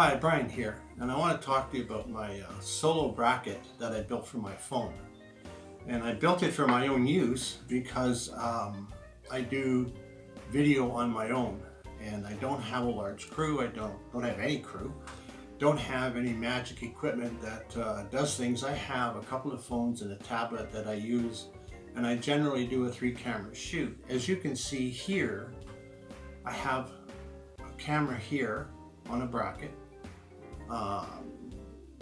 Hi, Brian here, and I want to talk to you about my solo bracket that I built for my phone. And I built it for my own use because I do video on my own, and I don't have a large crew. I don't have any crew. Don't have any magic equipment that does things. I have a couple of phones and a tablet that I use, and I generally do a 3-camera shoot. As you can see here, I have a camera here on a bracket.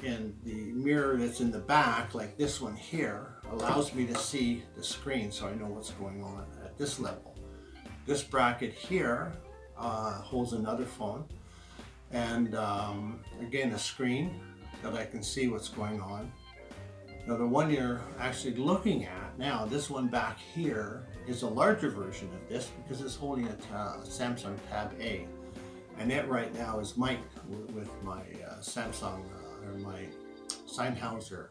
And the mirror that's in the back, like this one here, allows me to see the screen so I know what's going on at this level. This bracket here holds another phone and again a screen that I can see what's going on. Now the one you're actually looking at now, this one back here, is a larger version of this because it's holding a Samsung Tab A. And it right now is mic'd with my Samsung or my Sennheiser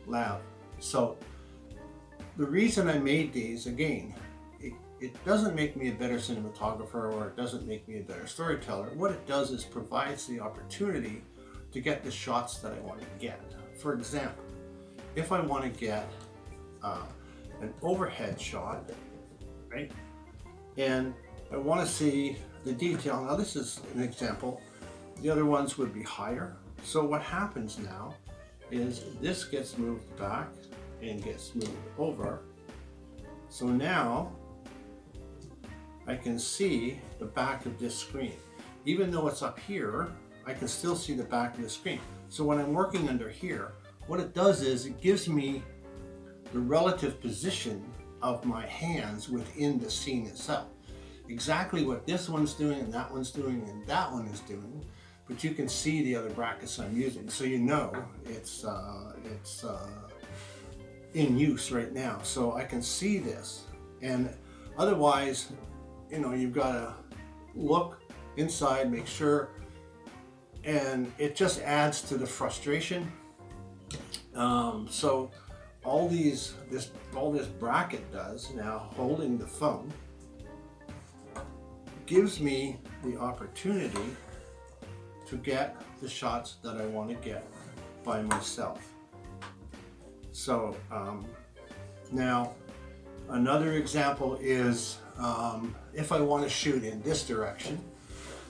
Lav. So the reason I made these, again, it doesn't make me a better cinematographer or it doesn't make me a better storyteller. What it does is provides the opportunity to get the shots that I want to get. For example, if I want to get an overhead shot, right, and I want to see the detail. Now this is an example. The other ones would be higher. So what happens now is this gets moved back and gets moved over. So now I can see the back of this screen. Even though it's up here, I can still see the back of the screen. So when I'm working under here, what it does is it gives me the relative position of my hands within the scene itself. Exactly what this one's doing and that one's doing and that one is doing, but you can see the other brackets I'm using, so you know it's in use right now. So I can see this, and otherwise, you know, you've got to look inside, make sure, and it just adds to the frustration. So all this bracket does now, holding the phone, gives me the opportunity to get the shots that I want to get by myself. So now another example is if I want to shoot in this direction,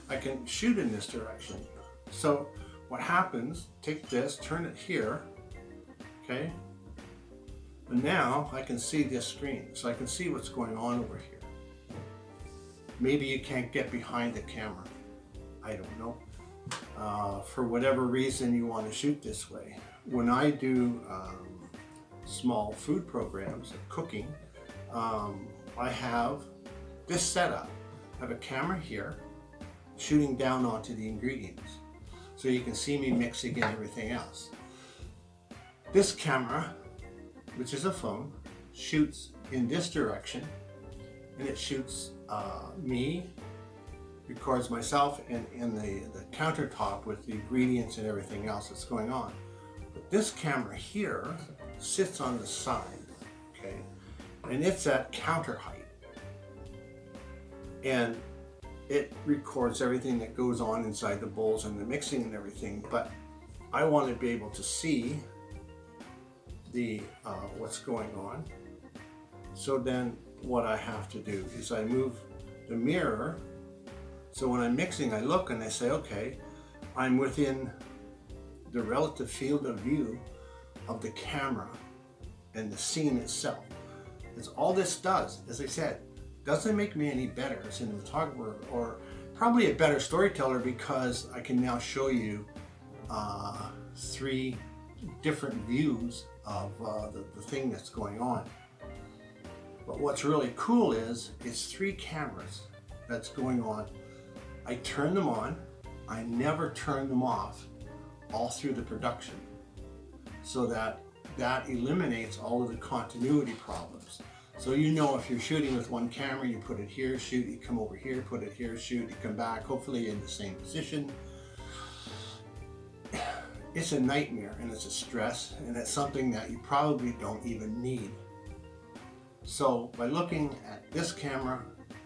I can shoot in this direction. So what happens, take this, turn it here, okay, and now I can see this screen, so I can see what's going on over here. Maybe you can't get behind the camera. I don't know. For whatever reason you want to shoot this way. When I do small food programs of cooking, I have this setup. I have a camera here shooting down onto the ingredients. So you can see me mixing and everything else. This camera, which is a phone, shoots in this direction, and it shoots me, records myself in the countertop with the ingredients and everything else that's going on. But this camera here sits on the side, okay, and it's at counter height, and it records everything that goes on inside the bowls and the mixing and everything. But I want to be able to see the what's going on. So then what I have to do is I move the mirror, so when I'm mixing I look and I say, okay, I'm within the relative field of view of the camera and the scene itself. It's all this does, as I said, doesn't make me any better as a cinematographer or probably a better storyteller, because I can now show you 3 different views of the thing that's going on. But what's really cool is it's 3 cameras that's going on. I turn them on, I never turn them off all through the production, so that eliminates all of the continuity problems. So you know, if you're shooting with one camera, you put it here, shoot, you come over here, put it here, shoot, you come back, hopefully in the same position. It's a nightmare and it's a stress, and it's something that you probably don't even need. So by looking at this camera,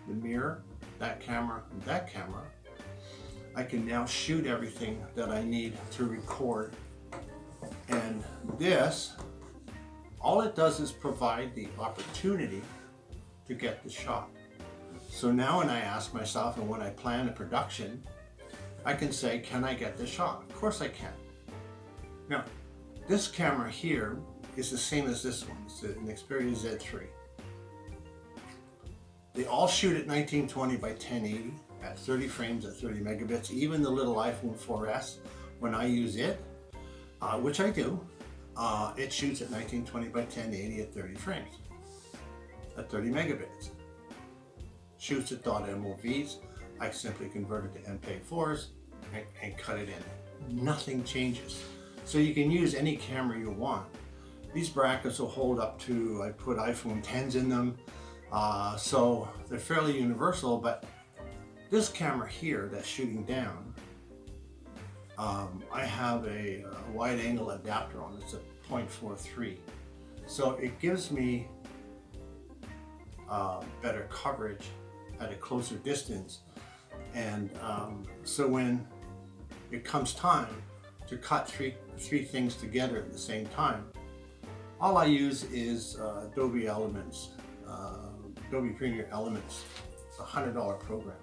the mirror, that camera, and that camera, I can now shoot everything that I need to record. And this, all it does is provide the opportunity to get the shot. So now when I ask myself and when I plan a production, I can say, can I get the shot? Of course I can. Now, this camera here is the same as this one. It's an Xperia Z3. They all shoot at 1920 by 1080 at 30 frames at 30 megabits. Even the little iPhone 4S, when I use it, which I do, it shoots at 1920 by 1080 at 30 frames, at 30 megabits. Shoots at .movs. I simply convert it to MPEG-4s and cut it in. Nothing changes. So you can use any camera you want. These brackets will hold up to, I put iPhone 10s in them, so they're fairly universal, but this camera here that's shooting down, I have a wide angle adapter on it. It's a 0.43. So it gives me better coverage at a closer distance. And so when it comes time to cut three things together at the same time, all I use is Adobe Elements, Adobe Premiere Elements. It's a $100 program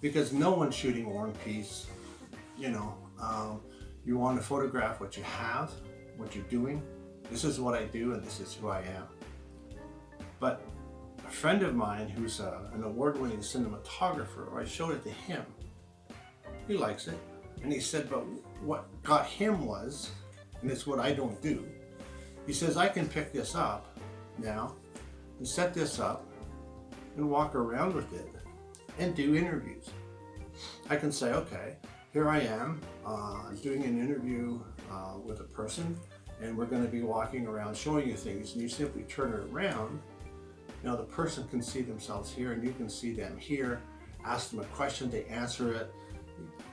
because no one's shooting War and Peace. You know, you want to photograph what you have, what you're doing. This is what I do and this is who I am. But a friend of mine who's an award-winning cinematographer, I showed it to him. He likes it. And he said, but what got him was, and it's what I don't do, he says, I can pick this up now and set this up and walk around with it and do interviews. I can say, okay, here I am doing an interview with a person and we're going to be walking around showing you things, and you simply turn it around. Now the person can see themselves here and you can see them here. Ask them a question, they answer it,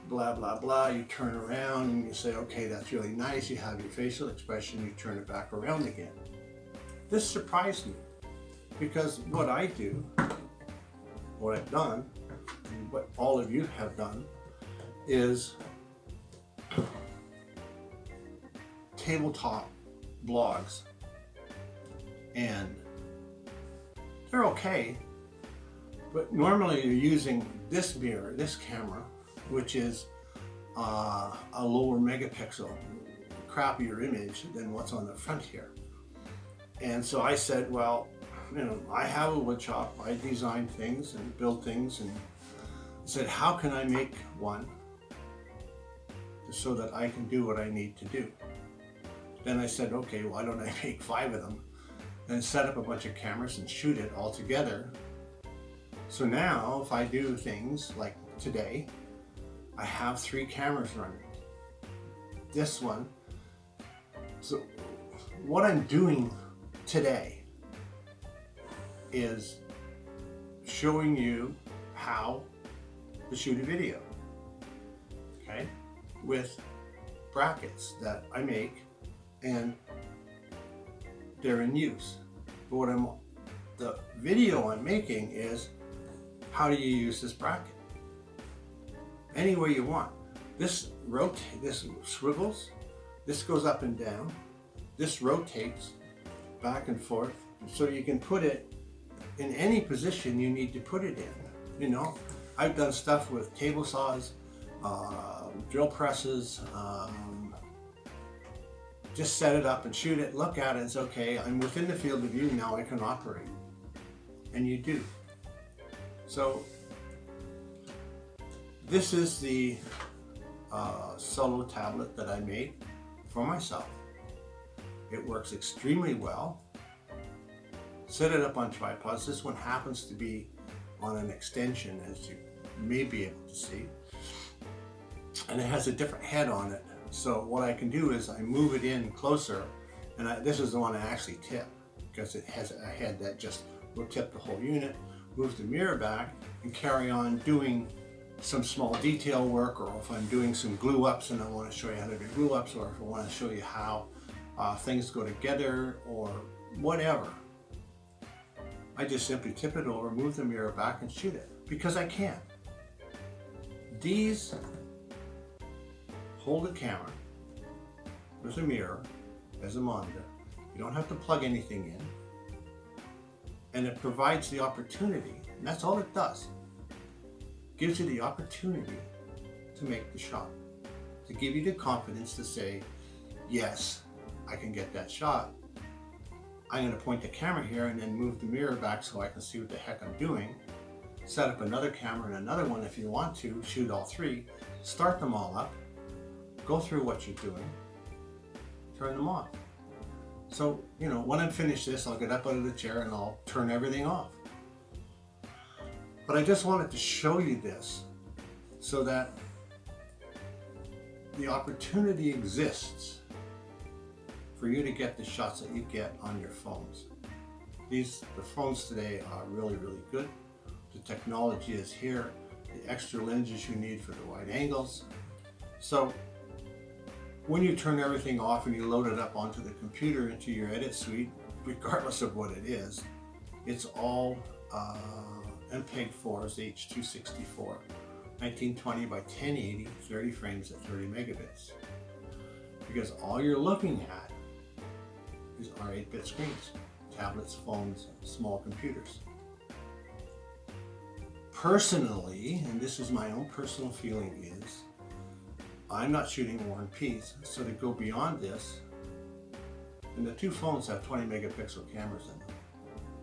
blah, blah, blah. You turn around and you say, okay, that's really nice. You have your facial expression, you turn it back around again. This surprised me because what I do, what I've done, and what all of you have done is tabletop blogs, and they're okay, but normally you're using this mirror, this camera, which is a lower megapixel, crappier image than what's on the front here. And so I said, well, you know, I have a wood shop, I design things and build things, and I said, how can I make one so that I can do what I need to do? Then I said, okay, why don't I make 5 of them and set up a bunch of cameras and shoot it all together. So now if I do things like today, I have 3 cameras running. This one. So what I'm doing today is showing you how to shoot a video, okay, with brackets that I make and they're in use. But the video I'm making is how do you use this bracket? Any way you want. This swivels, this goes up and down, this rotates back and forth, so you can put it in any position you need to put it in. You know, I've done stuff with table saws, drill presses, just set it up and shoot it, look at it, it's okay, I'm within the field of view now, I can operate. And you do. So this is the solo tablet that I made for myself. It works extremely well. Set it up on tripods. This one happens to be on an extension, as you may be able to see. And it has a different head on it. So what I can do is I move it in closer, and this is the one I actually tip because it has a head that just will tip the whole unit, move the mirror back, and carry on doing some small detail work, or if I'm doing some glue ups and I want to show you how to do glue ups, or if I want to show you how things go together or whatever. I just simply tip it over, move the mirror back and shoot it because I can. These hold a camera with a mirror as a monitor. You don't have to plug anything in. And it provides the opportunity, and that's all it does. Gives you the opportunity to make the shot. To give you the confidence to say, yes, I can get that shot. I'm going to point the camera here and then move the mirror back so I can see what the heck I'm doing. Set up another camera and another one if you want to, shoot all three, start them all up, go through what you're doing, turn them off. So, you know, when I'm finished this, I'll get up out of the chair and I'll turn everything off. But I just wanted to show you this so that the opportunity exists for you to get the shots that you get on your phones. The phones today are really, really good. The technology is here, the extra lenses you need for the wide angles. So when you turn everything off and you load it up onto the computer into your edit suite, regardless of what it is, it's all MPEG-4's H.264, 1920 by 1080, 30 frames at 30 megabits. Because all you're looking at are 8-bit screens, tablets, phones, small computers. Personally, and this is my own personal feeling, is I'm not shooting War and Peace, so to go beyond this, and the two phones have 20 megapixel cameras in them,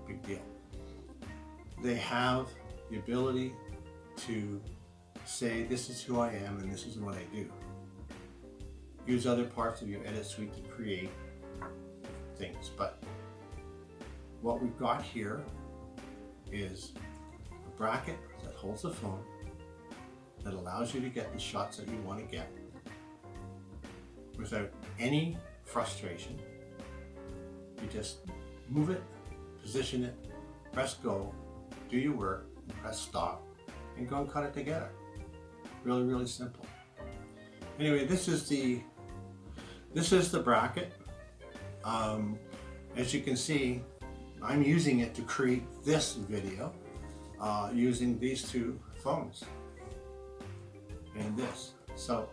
big deal. They have the ability to say, this is who I am and this is what I do. Use other parts of your edit suite to create things, but what we've got here is a bracket that holds the phone, that allows you to get the shots that you want to get without any frustration. You just move it, position it, press go, do your work, press stop, and go and cut it together. Really, really simple. Anyway, this is the bracket. As you can see, I'm using it to create this video using these two phones and this. So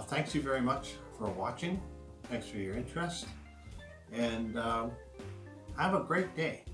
thanks you very much for watching. Thanks for your interest, and have a great day.